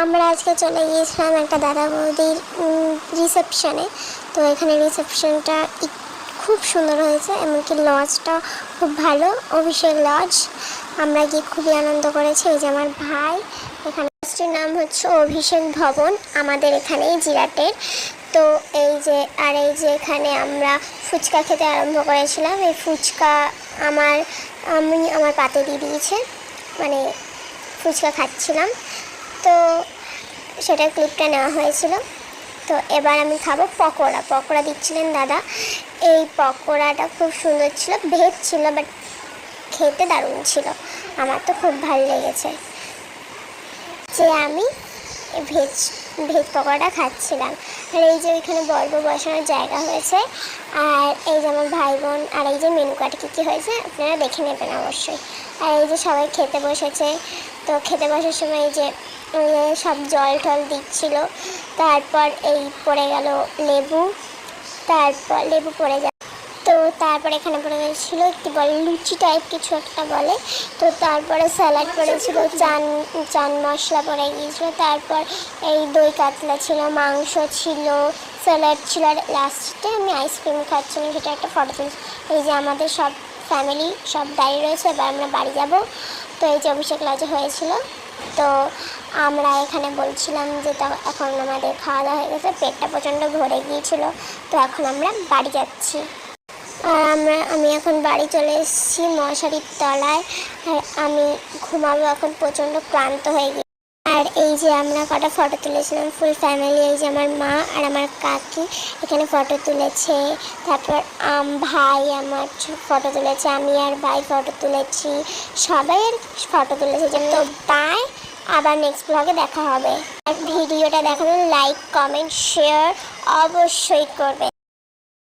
আমরা আজকে চলে গিয়েছিলাম একটা দাদা বৌদির রিসেপশনে। তো এখানে রিসেপশনটা খুব সুন্দর হয়েছে, এমনকি লজটা খুব ভালো, অভিষেক লজ। আমরা গিয়ে খুবই আনন্দ করেছি। এই যে আমার ভাই, এখানে লজটির নাম হচ্ছে অভিষেক ভবন, আমাদের এখানেই জিরাটের। তো এই যে এখানে আমরা ফুচকা খেতে আরম্ভ করেছিলাম। এই ফুচকা আমার পাতে দিয়ে দিয়েছে, মানে ফুচকা খাচ্ছিলাম, তো সেটার ক্লিপটা নেওয়া হয়েছিল। তো এবার আমি খাবো পকোড়া দিচ্ছিলেন দাদা। এই পকোড়াটা খুব সুন্দর ছিল, ভেজ ছিল, বাট খেতে দারুণ ছিল। আমার তো খুব ভালো লেগেছে যে আমি ভেজ পকোড়াটা খাচ্ছিলাম। আর এই যে ওইখানে বর্ব বসানোর জায়গা হয়েছে, আর এই যে আমার ভাই বোন, আর এই যে মেনু কার্ড কী হয়েছে আপনারা দেখে নেবেন অবশ্যই। আর এই যে সবাই খেতে বসেছে। তো খেতে বসার সময় এই যে সব জল টল দিচ্ছিল। তারপর এই পড়ে গেল লেবু, তারপর লেবু পড়ে যায়। তো তারপর এখানে পড়ে গেছিলো একটু বলে লুচি টাইপ কিছু একটা বলে। তো তারপরে স্যালাড পড়েছিল, চান মশলা পড়ে গিয়েছিলো। তারপর এই দই কাতলা ছিল, মাংস ছিল, স্যালাড ছিল, আর লাস্টে আমি আইসক্রিম খাচ্ছিলাম, সেটা একটা ফটো তুলছি। এই যে আমাদের সব ফ্যামিলি সব দাঁড়িয়ে রয়েছে, এবার আমরা বাড়ি যাব। তো এই যে অভিষেক লজে হয়েছিল। তো আমরা এখানে বলছিলাম যে এখন আমাদের খাওয়া দাওয়া হয়ে গেছে, পেটটা প্রচণ্ড ভরে গিয়েছিল। তো এখন আমরা বাড়ি যাচ্ছি। আর আমি এখন বাড়ি চলে এসেছি মশারির তলায়। আর আমি ঘুমাবো এখন, প্রচণ্ড ক্লান্ত হয়ে গেছি। আর এই যে আমরা কটা ফটো তুলেছিলাম ফুল ফ্যামিলি। এই যে আমার মা আর আমার কাকি এখানে ফটো তুলেছে। তারপর ভাই আমার ফটো তুলেছে, আমি আর ভাই ফটো তুলেছি, সবাই আর ফটো তুলেছে। তো তাই আবার নেক্সট ব্লগে দেখা হবে। আর ভিডিওটা দেখানো লাইক কমেন্ট শেয়ার অবশ্যই করবে।